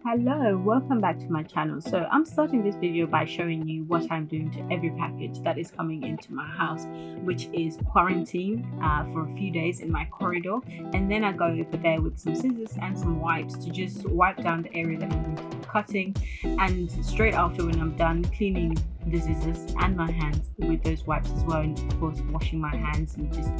Hello, welcome back to my channel. So I'm starting this video by showing you what I'm doing to every package that is coming into my house, which is quarantine for a few days in my corridor, and then I go over there with some scissors and some wipes to just wipe down the area that I'm going to be cutting, and straight after, when I'm done cleaning the scissors and my hands with those wipes as well, and of course washing my hands and just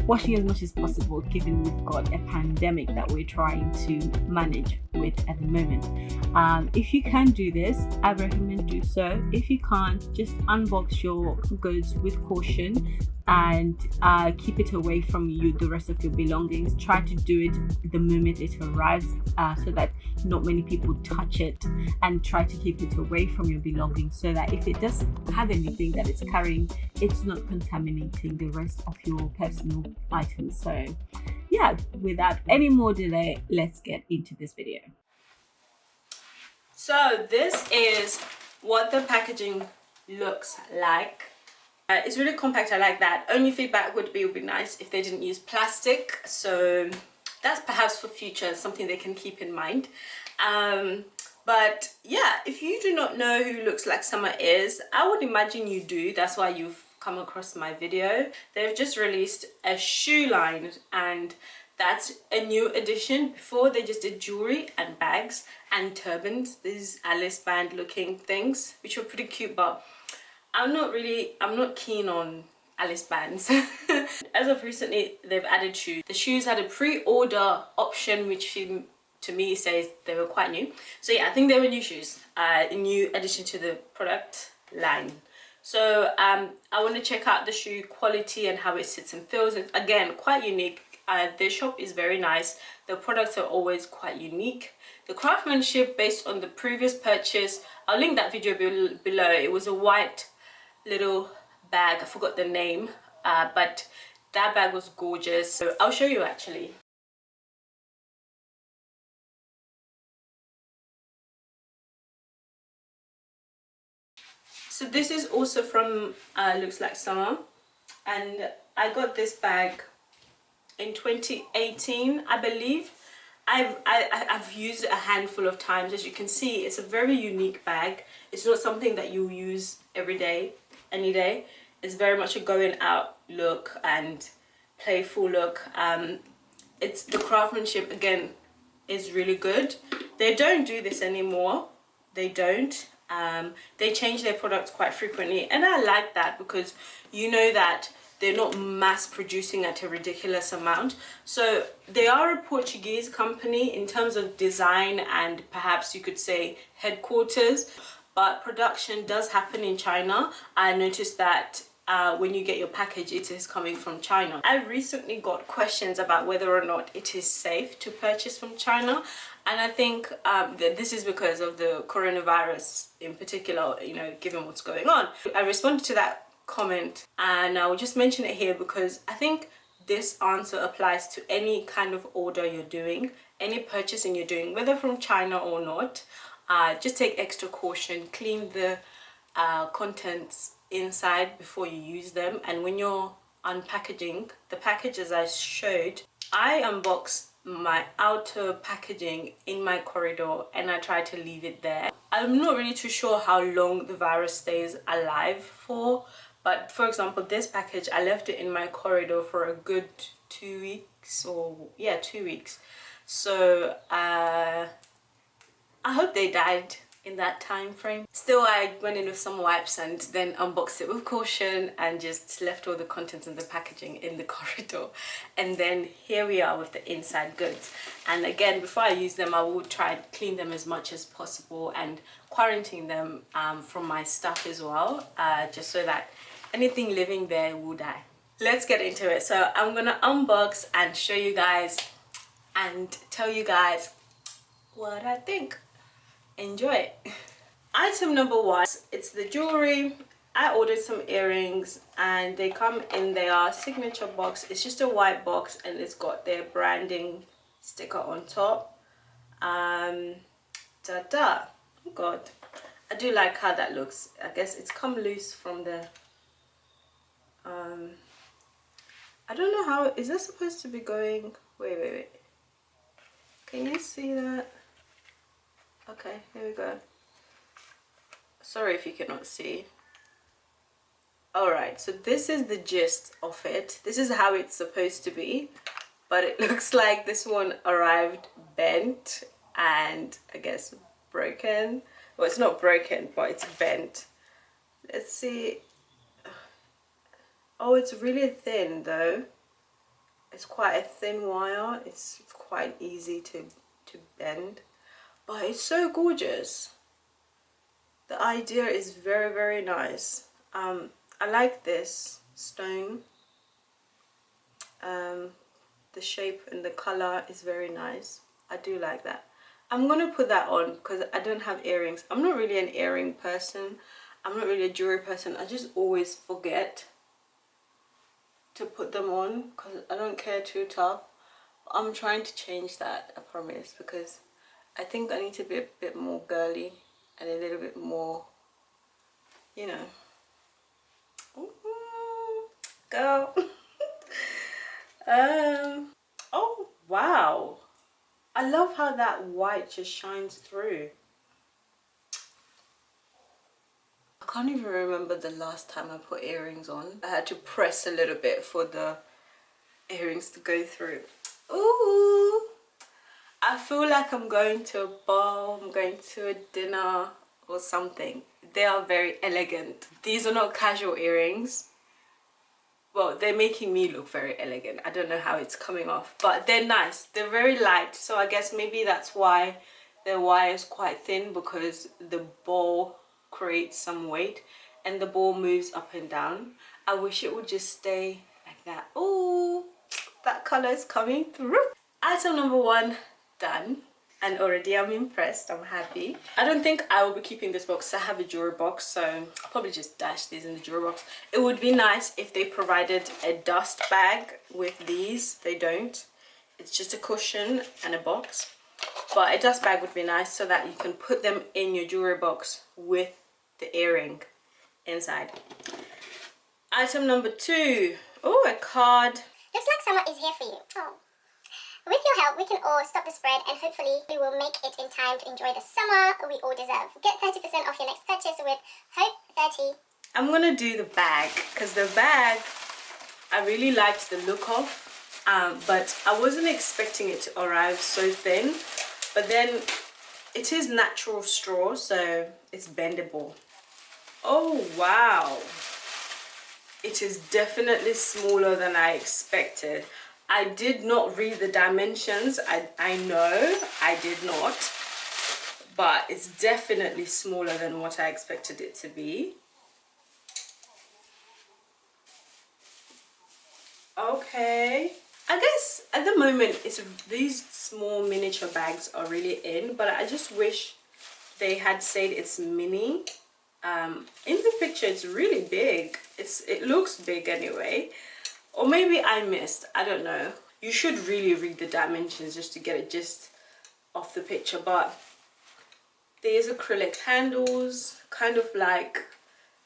washing as much as possible, given we've got a pandemic that we're trying to manage with at the moment. If you can do this, I recommend do so. If you can't, just unbox your goods with caution and keep it away from you, the rest of your belongings. Try to do it the moment it arrives, so that not many people touch it, and try to keep it away from your belongings so that if it does have anything that it's carrying, it's not contaminating the rest of your personal items. So yeah, without any more delay, let's get into this video. So this is what the packaging looks like. It's really compact. I like that. Only feedback would be nice if they didn't use plastic, so that's perhaps for future something they can keep in mind. But yeah, if you do not know who Looks Like Summer is, I would imagine you do. That's why you've come across my video. They've just released a shoe line, and that's a new addition. Before, they just did jewelry and bags and turbans, these Alice band looking things, which were pretty cute, but I'm not keen on Alice bands. As of recently, they've added shoes. The shoes had a pre-order option, which to me says they were quite new. So yeah, I think they were new shoes, a new addition to the product line. So I want to check out the shoe quality and how it sits and feels. And again, quite unique. Their shop is very nice. The products are always quite unique. The craftsmanship based on the previous purchase, I'll link that video below. It was a white little bag, I forgot the name, but that bag was gorgeous. So I'll show you actually. So this is also from Looks Like Summer, and I got this bag in 2018, I believe. I've used it a handful of times. As you can see, it's a very unique bag. It's not something that you use every day, any day. It's very much a going out look and playful look. It's the craftsmanship again is really good. They don't do this anymore. They don't. They change their products quite frequently, and I like that, because you know that they're not mass producing at a ridiculous amount. So they are a Portuguese company in terms of design and perhaps you could say headquarters, but production does happen in China. I noticed that when you get your package, it is coming from China. I recently got questions about whether or not it is safe to purchase from China, and I think that this is because of the coronavirus in particular, you know, given what's going on. I responded to that comment, and I will just mention it here because I think this answer applies to any kind of order you're doing, any purchasing you're doing, whether from China or not. Just take extra caution, clean the contents inside before you use them, and when you're unpackaging the packages I showed, I unboxed my outer packaging in my corridor and I try to leave it there. I'm not really too sure how long the virus stays alive for, but for example, this package, I left it in my corridor for a good 2 weeks, or yeah, 2 weeks. So I hope they died in that time frame. Still, I went in with some wipes and then unboxed it with caution and just left all the contents and the packaging in the corridor. And then here we are with the inside goods. And again, before I use them, I will try to clean them as much as possible and quarantine them from my stuff as well, just so that anything living there will die. Let's get into it. So I'm gonna unbox and show you guys and tell you guys what I think. Enjoy. Item number one, it's the jewelry. I ordered some earrings and they come in their signature box. It's just a white box and it's got their branding sticker on top. Oh god, I do like how that looks. I guess it's come loose from the I don't know how, is that supposed to be going? Wait, can you see that? Okay, here we go. Sorry if you cannot see. Alright, so this is the gist of it. This is how it's supposed to be, but it looks like this one arrived bent and I guess broken. Well, it's not broken, but it's bent. Let's see. Oh, it's really thin though. It's quite a thin wire. It's quite easy to bend, but it's so gorgeous. The idea is very, very nice. I like this stone. The shape and the color is very nice. I do like that. I'm gonna put that on because I don't have earrings. I'm not really an earring person. I'm not really a jewelry person. I just always forget to put them on because I don't care too tough. I'm trying to change that, I promise, because I think I need to be a bit more girly and a little bit more, you know. Ooh, girl. Oh wow, I love how that white just shines through. I can't even remember the last time I put earrings on. I had to press a little bit for the earrings to go through. Ooh, I feel like I'm going to a ball, I'm going to a dinner or something. They are very elegant. These are not casual earrings. Well, they're making me look very elegant. I don't know how it's coming off, but they're nice. They're very light, so I guess maybe that's why the wire is quite thin, because the ball creates some weight and the ball moves up and down. I wish it would just stay like that. Oh, that color is coming through. Item number 1 done. And already I'm impressed, I'm happy. I don't think I will be keeping this box. I have a jewelry box, so I'll probably just dash these in the jewelry box. It would be nice if they provided a dust bag with these. They don't. It's just a cushion and a box. But a dust bag would be nice so that you can put them in your jewelry box with the earring inside. Item number 2. Oh, a card. Looks like someone is here for you. Oh. With your help, we can all stop the spread and hopefully we will make it in time to enjoy the summer we all deserve. Get 30% off your next purchase with Hope30. I'm gonna do the bag because the bag I really liked the look of, but I wasn't expecting it to arrive so thin. But then it is natural straw, so it's bendable. Oh wow, it is definitely smaller than I expected. I did not read the dimensions. I know I did not, but it's definitely smaller than what I expected it to be. Okay, I guess at the moment these small miniature bags are really in, but I just wish they had said it's mini. In the picture it's really big. It looks big anyway. Or maybe I missed, I don't know. You should really read the dimensions just to get a gist of the picture. But there's acrylic handles, kind of like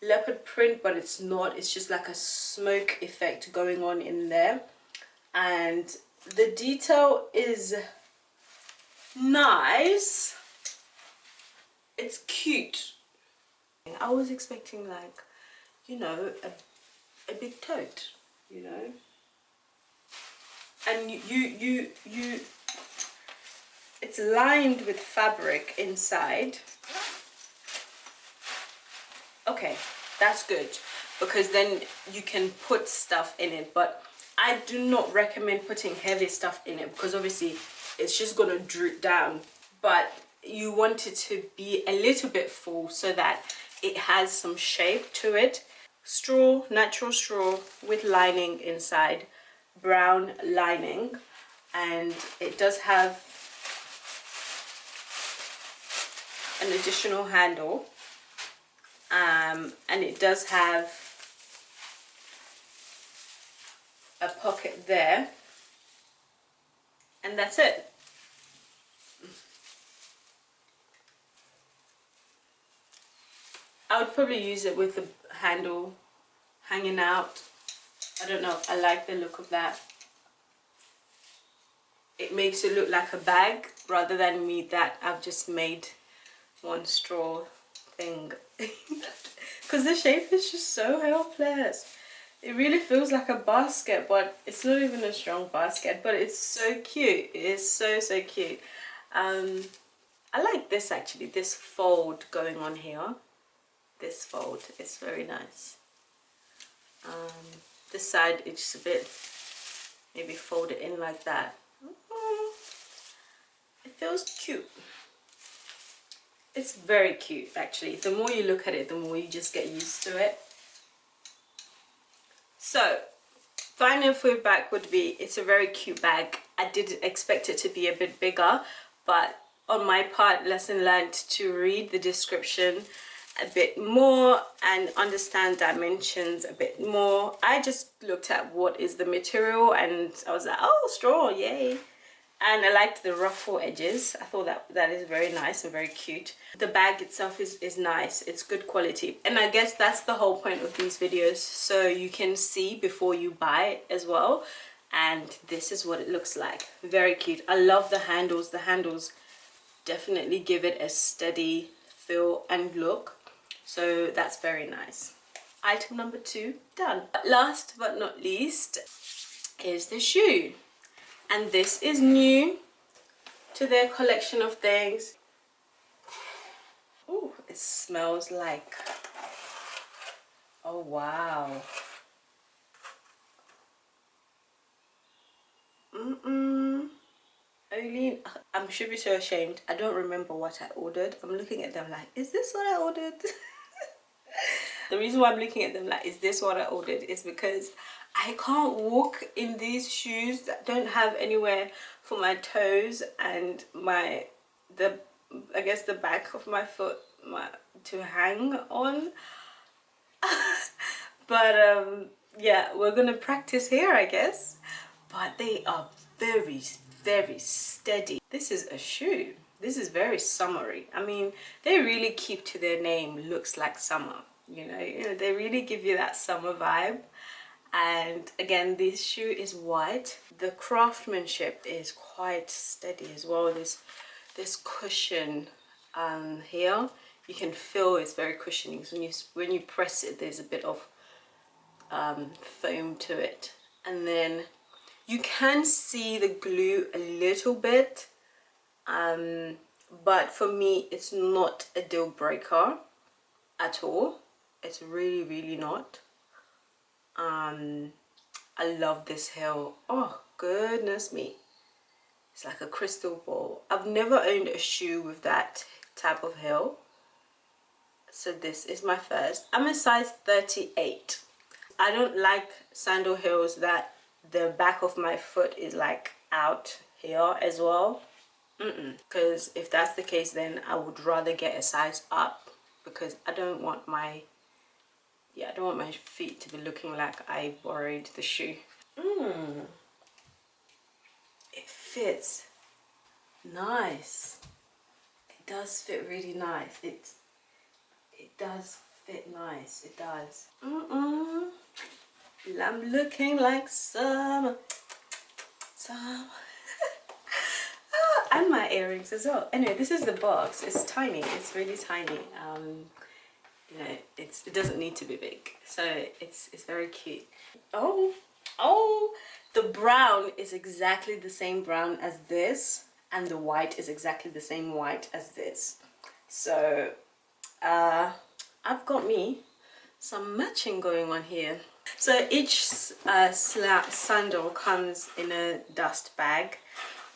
leopard print, but it's not. It's just like a smoke effect going on in there. And the detail is nice. It's cute. I was expecting, like, you know, a big tote. You know, and you it's lined with fabric inside. Okay, that's good, because then you can put stuff in it, but I do not recommend putting heavy stuff in it because obviously it's just gonna droop down. But you want it to be a little bit full so that it has some shape to it. Straw, natural straw with lining inside, brown lining, and it does have an additional handle, and it does have a pocket there, and that's it. I would probably use it with the handle hanging out. I don't know, I like the look of that. It makes it look like a bag rather than me that I've just made one straw thing because the shape is just so helpless. It really feels like a basket, but it's not even a strong basket, but it's so cute. It is so cute. I like this actually, this fold going on here. This fold is very nice. This side it's just a bit, maybe fold it in like that. It feels cute. It's very cute actually. The more you look at it, the more you just get used to it. So final feedback would be, it's a very cute bag. I did expect it to be a bit bigger, but on my part, lesson learned to read the description a bit more and understand dimensions a bit more. I just looked at what is the material and I was like, oh, straw, yay. And I liked the ruffle edges. I thought that is very nice and very cute. The bag itself is nice. It's good quality. And I guess that's the whole point of these videos. So you can see before you buy as well. And this is what it looks like. Very cute. I love the handles. The handles definitely give it a steady feel and look. So that's very nice. Item number 2 done. Last but not least is the shoe. And this is new to their collection of things. Ooh, it smells like, oh wow. OHLEEN, I should be so ashamed. I don't remember what I ordered. I'm looking at them like, is this what I ordered? The reason why I'm looking at them like, is this what I ordered, is because I can't walk in these shoes that don't have anywhere for my toes and I guess the back of my foot to hang on. But yeah, we're gonna practice here, I guess. But they are very steady. This is a shoe. This is very summery. I mean, they really keep to their name, looks like summer. You know, they really give you that summer vibe. And again, this shoe is white. The craftsmanship is quite steady as well. This cushion here, you can feel it's very cushiony. So when you press it, there's a bit of foam to it. And then you can see the glue a little bit, but for me it's not a deal breaker at all. It's really not. I love this heel. Oh goodness me, it's like a crystal ball. I've never owned a shoe with that type of heel, so this is my first. I'm a size 38. I don't like sandal heels that the back of my foot is like out here as well, because if that's the case, then I would rather get a size up, because I don't want my feet to be looking like I borrowed the shoe. It fits nice. It does fit really nice. It does fit nice. It does. I'm looking like summer. And my earrings as well. Anyway, this is the box. It's tiny. It's really tiny. You know, it doesn't need to be big, so it's very cute. Oh, the brown is exactly the same brown as this, and the white is exactly the same white as this. So I've got me some matching going on here. So each sandal comes in a dust bag,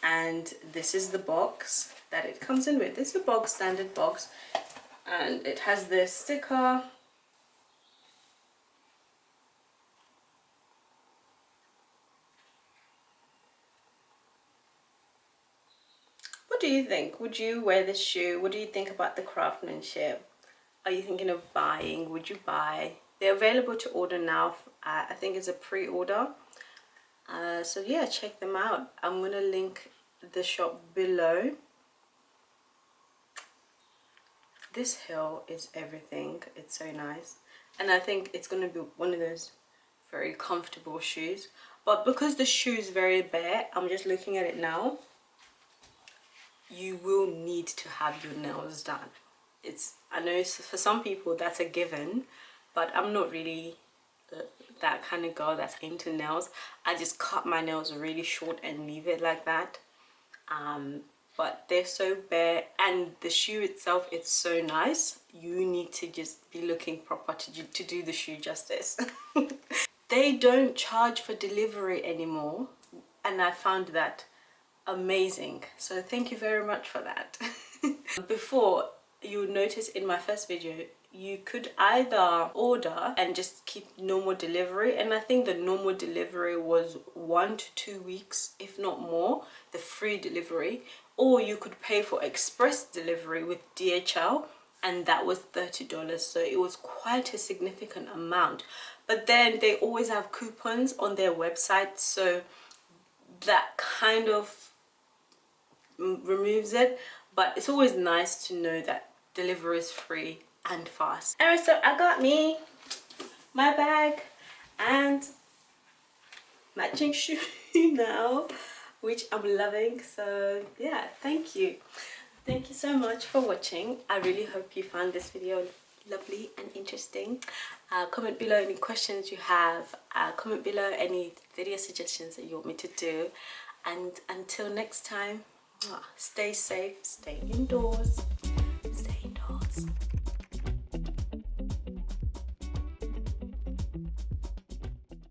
and this is the box that it comes in with. This is a box, standard box, and it has this sticker. What do you think? Would you wear this shoe? What do you think about the craftsmanship? Are you thinking of buying? Would you buy? They're available to order now. I think it's a pre-order. So yeah, check them out. I'm gonna link the shop below. This heel is everything. It's so nice, and I think it's gonna be one of those very comfortable shoes. But because the shoe is very bare, I'm just looking at it now, you will need to have your nails done. I know for some people that's a given, but I'm not really that kind of girl that's into nails. I just cut my nails really short and leave it like that. But they're so bare, and the shoe itself, it's so nice. You need to just be looking proper to do the shoe justice. They don't charge for delivery anymore, and I found that amazing, so thank you very much for that. Before, you would notice in my first video, you could either order and just keep normal delivery, and I think the normal delivery was 1 to 2 weeks, if not more, the free delivery, or you could pay for express delivery with DHL, and that was $30, so it was quite a significant amount. But then they always have coupons on their website, so that kind of removes it, but it's always nice to know that delivery is free and fast. Anyway, so I got me my bag and matching shoe now, which I'm loving. So yeah, thank you so much for watching. I really hope you found this video lovely and interesting. Comment below any questions you have. Comment below any video suggestions that you want me to do, and until next time, stay safe, stay indoors.